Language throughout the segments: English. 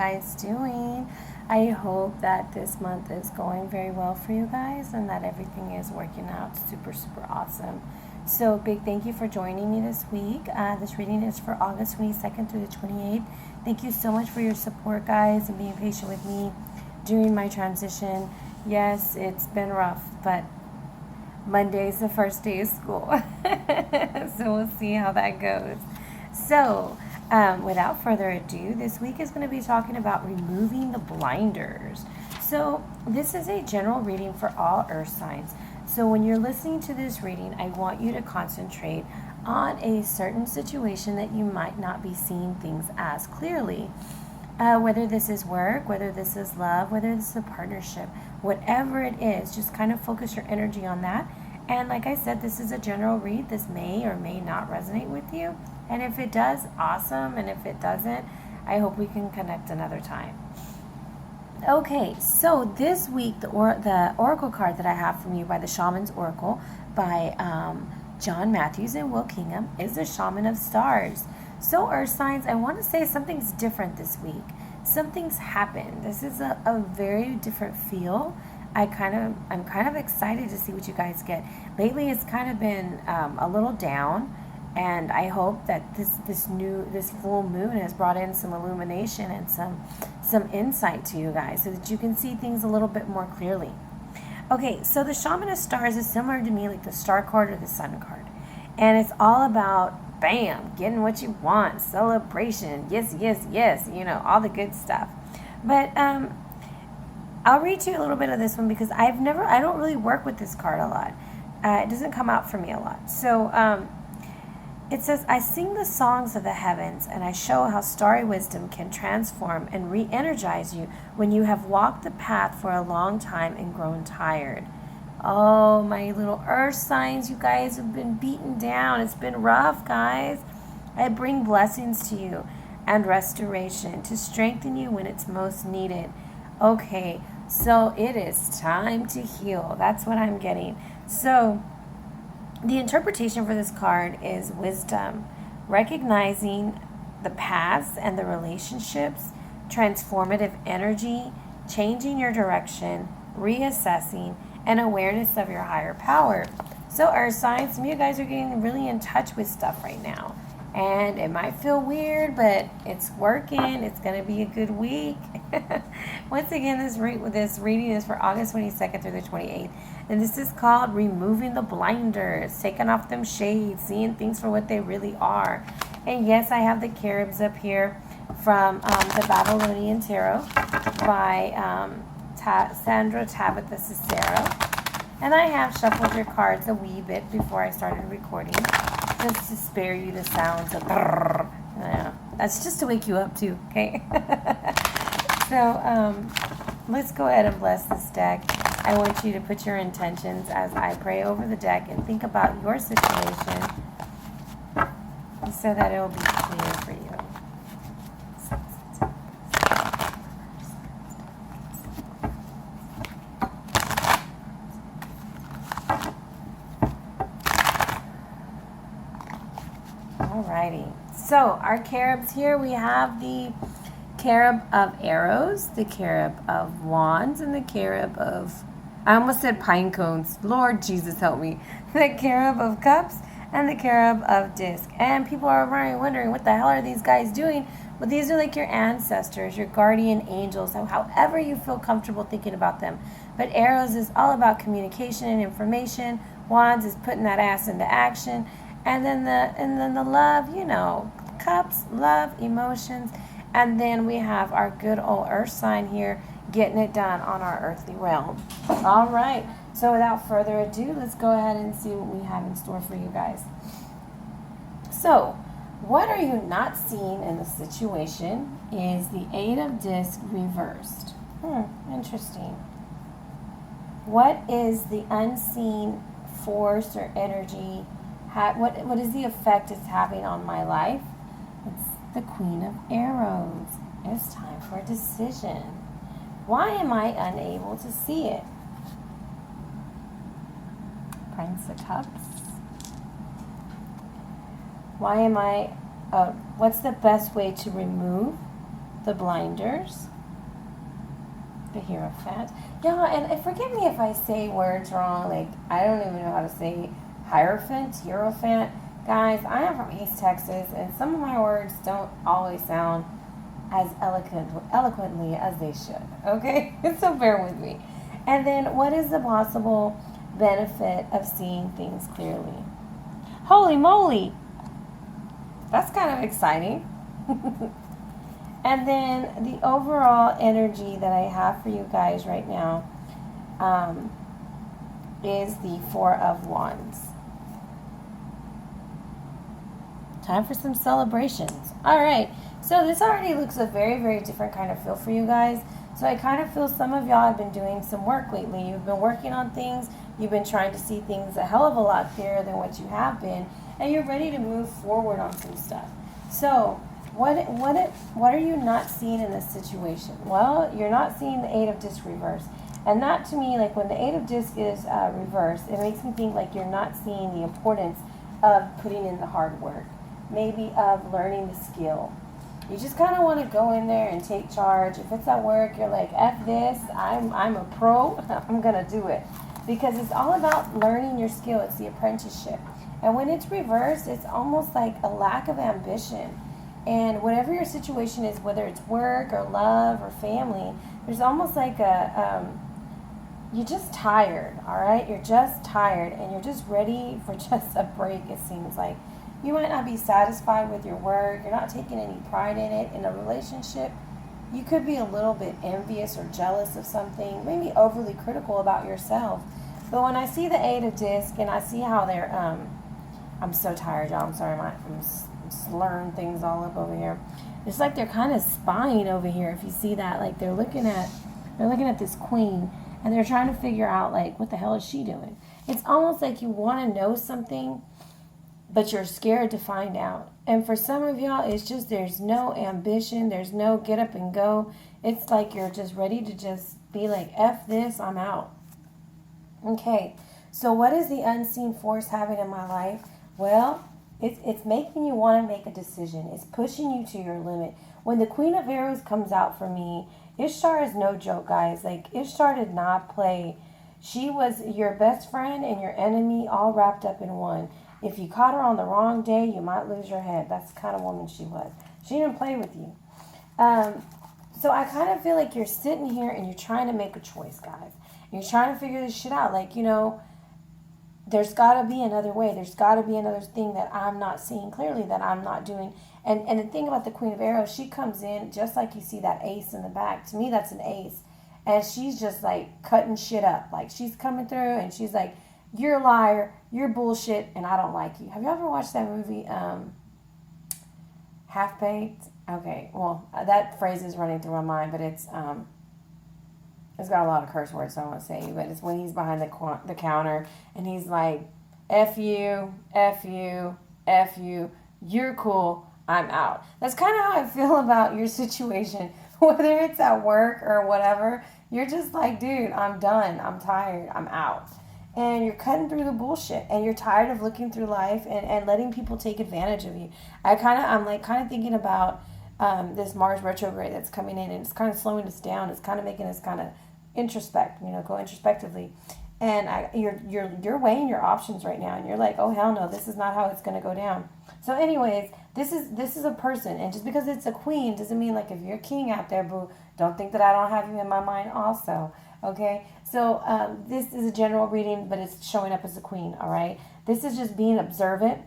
guys doing? I hope that this month is going very well for you guys and that everything is working out super, super awesome. So big thank you for joining me this week. This reading is for August 22nd through the 28th. Thank you so much for your support, guys, and being patient with me during my transition. Yes, it's been rough, but Monday's the first day of school. So we'll see how that goes. So without further ado, this week is going to be talking about removing the blinders. So this is a general reading for all earth signs. So when you're listening to this reading, I want you to concentrate on a certain situation that you might not be seeing things as clearly. Whether this is work, whether this is love, whether this is a partnership, whatever it is, just kind of focus your energy on that. And like I said, this is a general read. This may or may not resonate with you. And if it does, awesome. And if it doesn't, I hope we can connect another time. Okay, so this week, the oracle card that I have from you by the Shaman's Oracle by John Matthews and Will Kingham is the Shaman of Stars. So earth signs, I want to say something's different this week. Something's happened. This is a very different feel. I'm kind of excited to see what you guys get. Lately, it's kind of been a little down, and I hope that this full moon has brought in some illumination and some insight to you guys, so that you can see things a little bit more clearly. Okay, so the Shaman of Stars is similar to me like the Star card or the Sun card, and it's all about bam, getting what you want, celebration, yes, yes, yes, all the good stuff. But I'll read to you a little bit of this one because I don't really work with this card a lot. It doesn't come out for me a lot. So it says, I sing the songs of the heavens, and I show how starry wisdom can transform and re-energize you when you have walked the path for a long time and grown tired. Oh, my little earth signs, you guys have been beaten down. It's been rough, guys. I bring blessings to you and restoration to strengthen you when it's most needed. Okay, so it is time to heal. That's what I'm getting. So the interpretation for this card is wisdom, recognizing the paths and the relationships, transformative energy, changing your direction, reassessing, and awareness of your higher power. So earth signs, some of you guys are getting really in touch with stuff right now. And it might feel weird, but it's working. It's going to be a good week. Once again, this reading is for August 22nd through the 28th. And this is called Removing the Blinders, taking off them shades, seeing things for what they really are. And yes, I have the Caribs up here from the Babylonian Tarot by Sandra Tabitha Cicero. And I have shuffled your cards a wee bit before I started recording, just to spare you the sounds of that's just to wake you up too, okay? So let's go ahead and bless this deck. I want you to put your intentions as I pray over the deck and think about your situation so that it will be clear for you. Alrighty, so our Caribs here, we have the Carib of Arrows, the Carib of Wands, and the Carib of, I almost said pine cones, Lord Jesus help me, the Carib of Cups and the Carib of Disc. And people are wondering, what the hell are these guys doing? Well, these are like your ancestors, your guardian angels, however you feel comfortable thinking about them. But Arrows is all about communication and information. Wands is putting that ass into action. And then the love, cups, love, emotions. And then we have our good old earth sign here getting it done on our earthly realm. All right. So without further ado, let's go ahead and see what we have in store for you guys. So what are you not seeing in the situation is the Eight of Discs reversed. Interesting. What is the unseen force or energy? What is the effect it's having on my life? It's the Queen of Arrows. It's time for a decision. Why am I unable to see it? Prince of Cups. Why am I, what's the best way to remove the blinders, the Hierophant. Yeah, and forgive me if I say words wrong. Like, I don't even know how to say Hierophant. Guys, I am from East Texas, and some of my words don't always sound as eloquently as they should. Okay? So bear with me. And then, what is the possible benefit of seeing things clearly? Holy moly! That's kind of exciting. And then the overall energy that I have for you guys right now is the Four of Wands. Time for some celebrations. All right. So this already looks a very, very different kind of feel for you guys. So I kind of feel some of y'all have been doing some work lately. You've been working on things. You've been trying to see things a hell of a lot clearer than what you have been. And you're ready to move forward on some stuff. So what are you not seeing in this situation? Well, you're not seeing the Eight of Discs reverse. And that to me, like when the Eight of Discs is reversed, it makes me think like you're not seeing the importance of putting in the hard work. Maybe of learning the skill. You just kind of want to go in there and take charge. If it's at work, you're like, F this, I'm a pro, I'm going to do it. Because it's all about learning your skill. It's the apprenticeship. And when it's reversed, it's almost like a lack of ambition. And whatever your situation is, whether it's work or love or family, there's almost like you're just tired, all right? You're just tired and you're just ready for just a break, it seems like. You might not be satisfied with your work. You're not taking any pride in it. In a relationship, you could be a little bit envious or jealous of something, maybe overly critical about yourself. But when I see the Eight of Discs and I see how they're, I'm so tired, y'all. I'm sorry, I'm slurring things all up over here. It's like they're kind of spying over here. If you see that, like they're looking at this queen and they're trying to figure out like what the hell is she doing. It's almost like you want to know something, but you're scared to find out. And for some of y'all, it's just there's no ambition. There's no get up and go. It's like you're just ready to just be like, F this, I'm out. Okay, so what is the unseen force having in my life? Well, it's making you want to make a decision. It's pushing you to your limit. When the Queen of Arrows comes out for me, Ishtar is no joke, guys. Like, Ishtar did not play. She was your best friend and your enemy all wrapped up in one. If you caught her on the wrong day, you might lose your head. That's the kind of woman she was. She didn't play with you. So I kind of feel like you're sitting here and you're trying to make a choice, guys. And you're trying to figure this shit out. Like, there's got to be another way. There's got to be another thing that I'm not seeing clearly, that I'm not doing. And the thing about the Queen of Arrows, she comes in just like you see that ace in the back. To me, that's an ace. And she's just like cutting shit up. Like, she's coming through and she's like, you're a liar, you're bullshit, and I don't like you. Have you ever watched that movie, Half Baked? Okay, well, that phrase is running through my mind, but it's got a lot of curse words, so I won't say. But it's when he's behind the counter, and he's like, F you, F you, F you, you're cool, I'm out. That's kind of how I feel about your situation, whether it's at work or whatever. You're just like, dude, I'm done, I'm tired, I'm out. And you're cutting through the bullshit, and you're tired of looking through life and letting people take advantage of you. I'm kind of thinking about this Mars retrograde that's coming in, and it's kind of slowing us down. It's kind of making us kind of introspect, go introspectively. And you're weighing your options right now, and you're like, oh hell no, this is not how it's going to go down. So anyways, this is a person, and just because it's a queen doesn't mean like if you're a king out there, boo, don't think that I don't have you in my mind also. Okay, so this is a general reading, but it's showing up as a queen, all right? This is just being observant,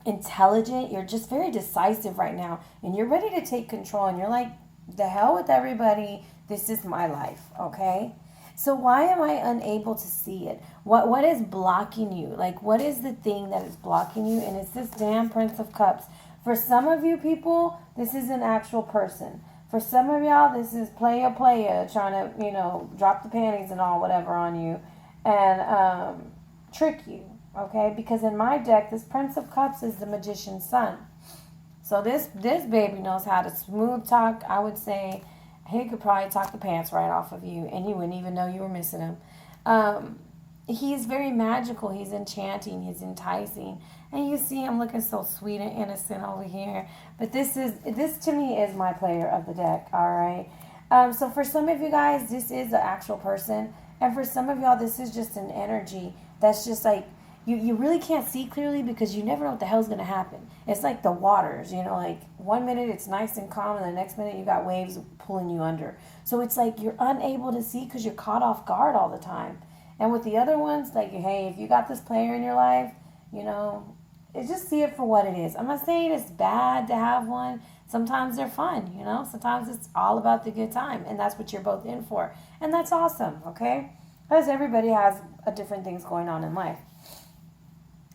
intelligent. You're just very decisive right now, and you're ready to take control, and you're like, the hell with everybody. This is my life, okay? So why am I unable to see it? What is blocking you? Like, what is the thing that is blocking you? And it's this damn Prince of Cups. For some of you people, this is an actual person. For some of y'all, this is playa trying to, drop the panties and all whatever on you and trick you, okay? Because in my deck, this Prince of Cups is the Magician's son. So this baby knows how to smooth talk. I would say he could probably talk the pants right off of you, and you wouldn't even know you were missing him. he's very magical. He's enchanting. He's enticing. And you see him looking so sweet and innocent over here. But this to me is my player of the deck. All right. So for some of you guys, this is the actual person. And for some of y'all, this is just an energy that's just like, you really can't see clearly because you never know what the hell's going to happen. It's like the waters, like 1 minute it's nice and calm and the next minute you got waves pulling you under. So it's like you're unable to see because you're caught off guard all the time. And with the other ones, like, hey, if you got this player in your life, just see it for what it is. I'm not saying it's bad to have one. Sometimes they're fun, Sometimes it's all about the good time, and that's what you're both in for. And that's awesome, okay? Because everybody has different things going on in life.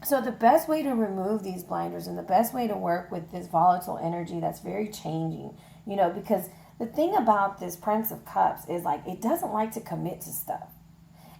So the best way to remove these blinders and the best way to work with this volatile energy that's very changing, because the thing about this Prince of Cups is like it doesn't like to commit to stuff.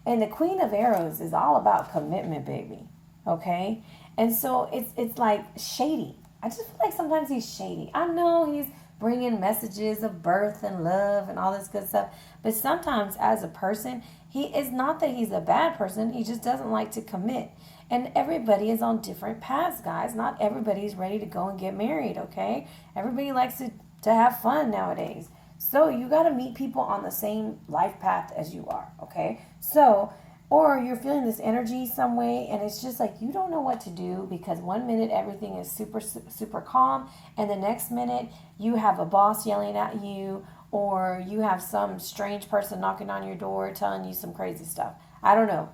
And the Queen of Arrows is all about commitment, baby, okay? And so it's like shady. I just feel like sometimes he's shady. I know he's bringing messages of birth and love and all this good stuff. But sometimes as a person, he is not that he's a bad person. He just doesn't like to commit. And everybody is on different paths, guys. Not everybody's ready to go and get married, okay? Everybody likes to have fun nowadays. So you got to meet people on the same life path as you are, okay? So, or you're feeling this energy some way and it's just like you don't know what to do because 1 minute everything is super, super calm and the next minute you have a boss yelling at you or you have some strange person knocking on your door telling you some crazy stuff. I don't know.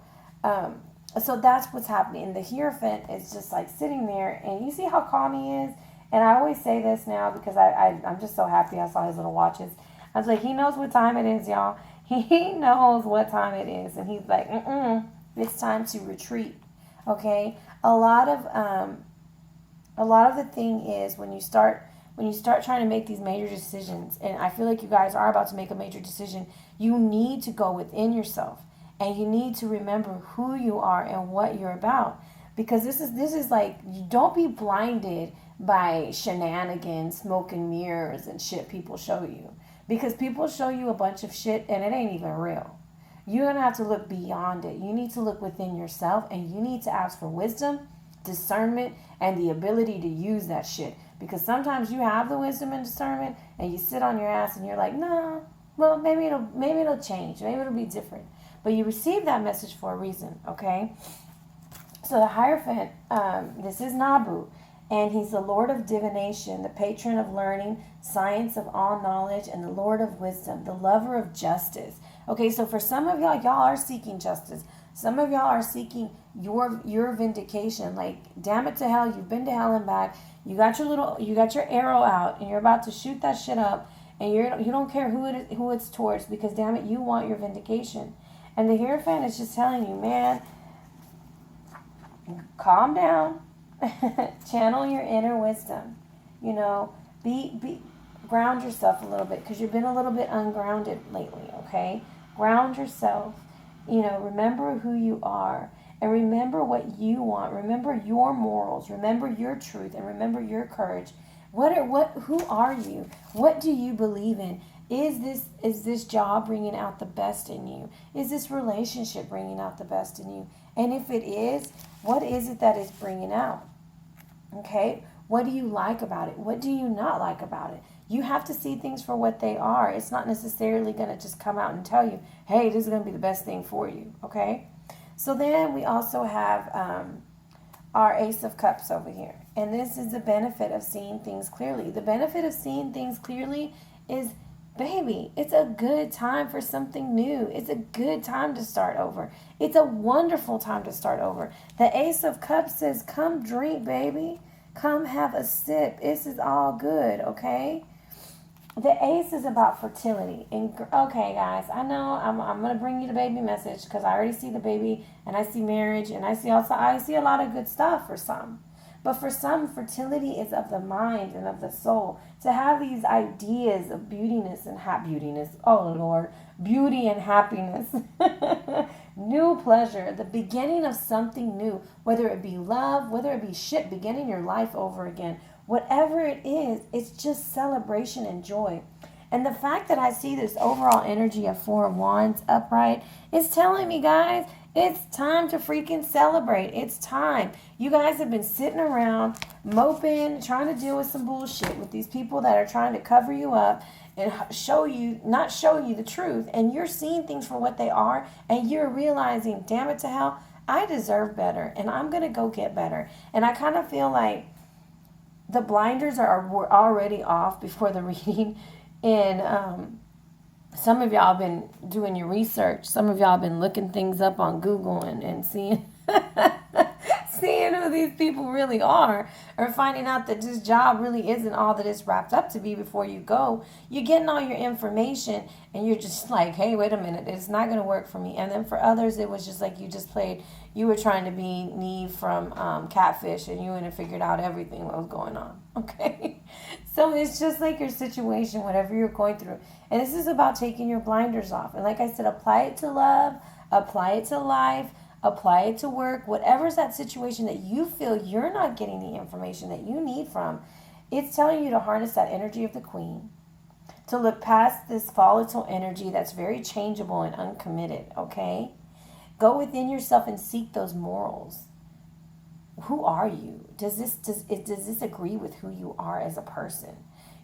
So that's what's happening. And the Hierophant is just like sitting there and you see how calm he is? And I always say this now because I'm just so happy I saw his little watches. I was like, he knows what time it is, y'all. He knows what time it is. And he's like, it's time to retreat. Okay? A lot of the thing is when you start trying to make these major decisions, and I feel like you guys are about to make a major decision, you need to go within yourself. And you need to remember who you are and what you're about. Because this is like, you don't be blinded by shenanigans, smoke and mirrors and shit people show you. Because people show you a bunch of shit and it ain't even real. You're going to have to look beyond it. You need to look within yourself and you need to ask for wisdom, discernment, and the ability to use that shit. Because sometimes you have the wisdom and discernment and you sit on your ass and you're like, no, well, maybe it'll change. Maybe it'll be different. But you receive that message for a reason, okay? So the Hierophant, this is Nabu. And he's the Lord of divination, the patron of learning, science of all knowledge, and the Lord of wisdom, the lover of justice. Okay, so for some of y'all are seeking justice. Some of y'all are seeking your vindication. Like, damn it to hell, you've been to hell and back. You got your arrow out, and you're about to shoot that shit up, and you don't care who it's towards, because damn it, you want your vindication. And the Hierophant is just telling you, man, calm down. Channel your inner wisdom. Be ground yourself a little bit because you've been a little bit ungrounded lately, okay? Ground yourself. Remember who you are and remember what you want. Remember your morals. Remember your truth and remember your courage. Who are you? What do you believe in? Is this job bringing out the best in you? Is this relationship bringing out the best in you? And if it is, what is it that it's bringing out? Okay? What do you like about it? What do you not like about it? You have to see things for what they are. It's not necessarily going to just come out and tell you, hey, this is going to be the best thing for you. Okay? So then we also have our Ace of Cups over here. And this is the benefit of seeing things clearly. The benefit of seeing things clearly is, baby, it's a good time for something new. It's a good time to start over. It's a wonderful time to start over. The Ace of Cups says, come drink, baby. Come have a sip. This is all good, okay? The Ace is about fertility. And okay, guys, I know I'm going to bring you the baby message because I already see the baby and I see marriage and I see a lot of good stuff for some. But for some, fertility is of the mind and of the soul. To have these ideas of beautiness and beautiness, oh Lord, beauty and happiness, new pleasure, the beginning of something new, whether it be love, whether it be shit, beginning your life over again, whatever it is, it's just celebration and joy. And the fact that I see this overall energy of Four of Wands upright is telling me, guys, It's time to freaking celebrate. It's time. You guys have been sitting around moping, trying to deal with some bullshit with these people that are trying to cover you up and not show you the truth. And you're seeing things for what they are, and you're realizing, damn it to hell, I deserve better, and I'm going to go get better. And I kind of feel like the blinders were already off before the reading. And some of y'all have been doing your research. Some of y'all have been looking things up on Google and seeing seeing who these people really are, or finding out that this job really isn't all that it's wrapped up to be before you go. You're getting all your information and you're just like, hey, wait a minute, it's not going to work for me. And then for others, it was just like you were trying to be Neve from Catfish, and you hadn't figured out everything what was going on. Okay? So it's just like your situation, whatever you're going through. And this is about taking your blinders off. And like I said, apply it to love, apply it to life, apply it to work. Whatever's that situation that you feel you're not getting the information that you need from, it's telling you to harness that energy of the queen, to look past this volatile energy that's very changeable and uncommitted, okay? Go within yourself and seek those morals. Who are you? Does this agree with who you are as a person?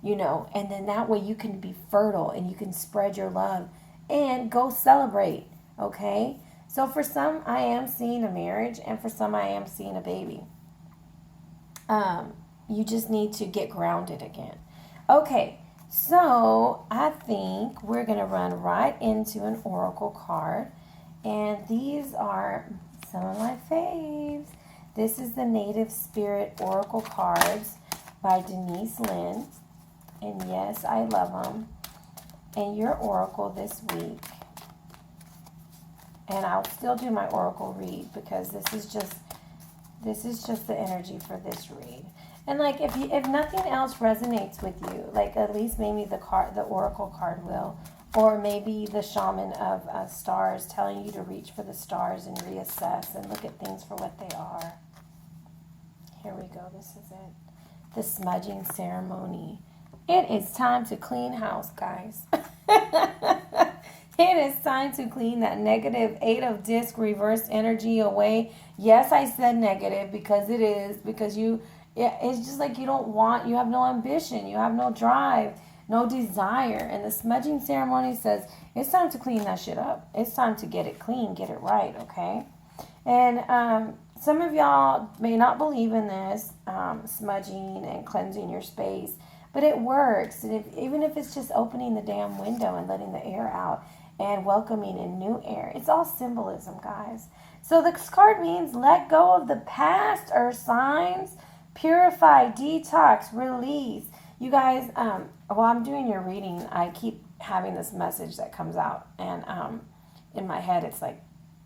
You know, and then that way you can be fertile and you can spread your love and go celebrate, okay? So for some, I am seeing a marriage, and for some, I am seeing a baby. You just need to get grounded again. Okay, so I think we're going to run right into an oracle card. And these are some of my faves. This is the Native Spirit Oracle cards by Denise Lynn. And yes, I love them. And your oracle this week. And I'll still do my oracle read because this is just the energy for this read. And like if nothing else resonates with you, like at least maybe the oracle card will, or maybe the shaman of stars telling you to reach for the stars and reassess and look at things for what they are. Here we go. This is it. The smudging ceremony. It is time to clean house, guys. It is time to clean that negative 8 of disc reverse energy away. Yes, I said negative because it is. Because it's just like you have no ambition. You have no drive, no desire. And the smudging ceremony says it's time to clean that shit up. It's time to get it clean, get it right, okay? And some of y'all may not believe in this, smudging and cleansing your space. But it works. And even if it's just opening the damn window and letting the air out and welcoming in new air. It's all symbolism, guys. So this card means let go of the past or signs, purify, detox, release. You guys, while I'm doing your reading, I keep having this message that comes out. And in my head, it's like,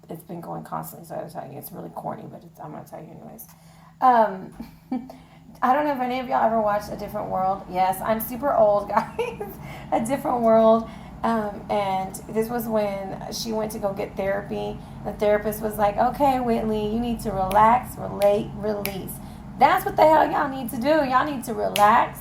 it's been going constantly. So I was telling you, it's really corny, but I'm going to tell you anyways. I don't know if any of y'all ever watched A Different World. Yes, I'm super old, guys. A Different World. And this was when she went to go get therapy. The therapist was like, okay, Whitley, you need to relax, relate, release. That's what the hell y'all need to do. Y'all need to relax.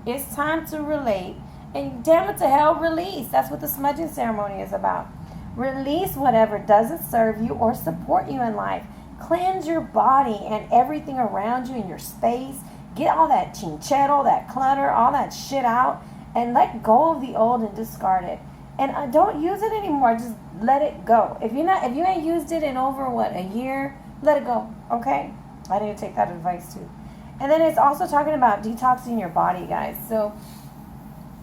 It's time to relate. And damn it to hell, release. That's what the smudging ceremony is about. Release whatever doesn't serve you or support you in life. Cleanse your body and everything around you in your space. Get all that chinchero, that clutter, all that shit out. And let go of the old and discard it. And don't use it anymore. Just let it go. If you ain't used it in over, a year, let it go. Okay? I need to take that advice too. And then it's also talking about detoxing your body, guys. So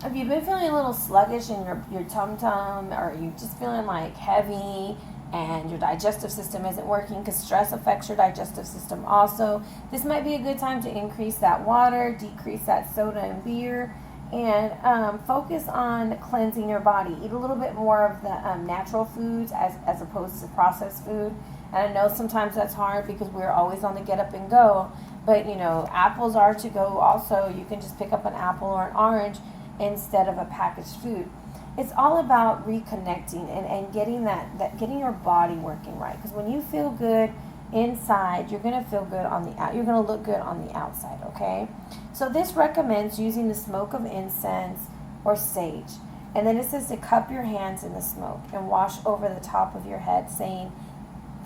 if you've been feeling a little sluggish in your tum-tum, or you're just feeling like heavy and your digestive system isn't working, because stress affects your digestive system also, this might be a good time to increase that water, decrease that soda and beer, and focus on cleansing your body. Eat a little bit more of the natural foods as opposed to processed food. And I know sometimes that's hard because we're always on the get up and go, but apples are to go also. You can just pick up an apple or an orange instead of a packaged food. It's all about reconnecting and getting getting your body working right. Because when you feel good inside, you're going to feel good on the out. You're going to look good on the outside, okay? So this recommends using the smoke of incense or sage. And then it says to cup your hands in the smoke and wash over the top of your head, saying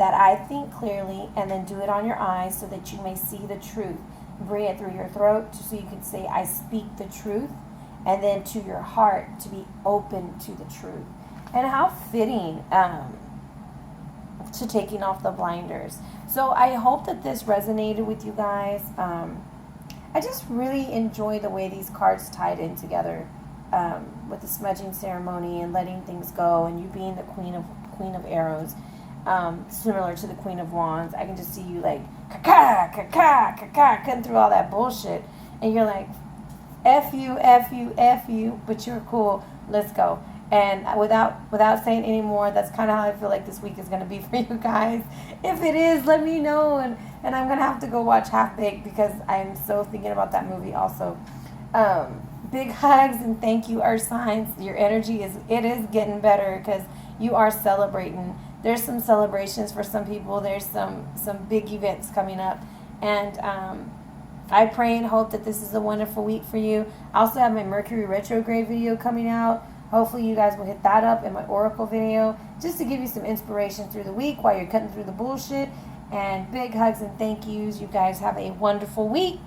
that I think clearly, and then do it on your eyes so that you may see the truth. Breathe it through your throat so you can say, I speak the truth, and then to your heart to be open to the truth. And how fitting to taking off the blinders. So I hope that this resonated with you guys. I just really enjoy the way these cards tied in together, with the smudging ceremony and letting things go, and you being the Queen of Arrows, similar to the Queen of Wands. I can just see you like cutting through all that bullshit, and you're like, F you, F you, F you, but you're cool. Let's go. And without saying any more, that's kind of how I feel like this week is going to be for you guys. If it is, let me know. And I'm going to have to go watch Half Baked because I'm so thinking about that movie also. Big hugs and thank you, Earth signs. Your energy is getting better because you are celebrating. There's some celebrations for some people. There's some big events coming up. And I pray and hope that this is a wonderful week for you. I also have my Mercury retrograde video coming out. Hopefully you guys will hit that up in my Oracle video just to give you some inspiration through the week while you're cutting through the bullshit. And big hugs and thank yous. You guys have a wonderful week.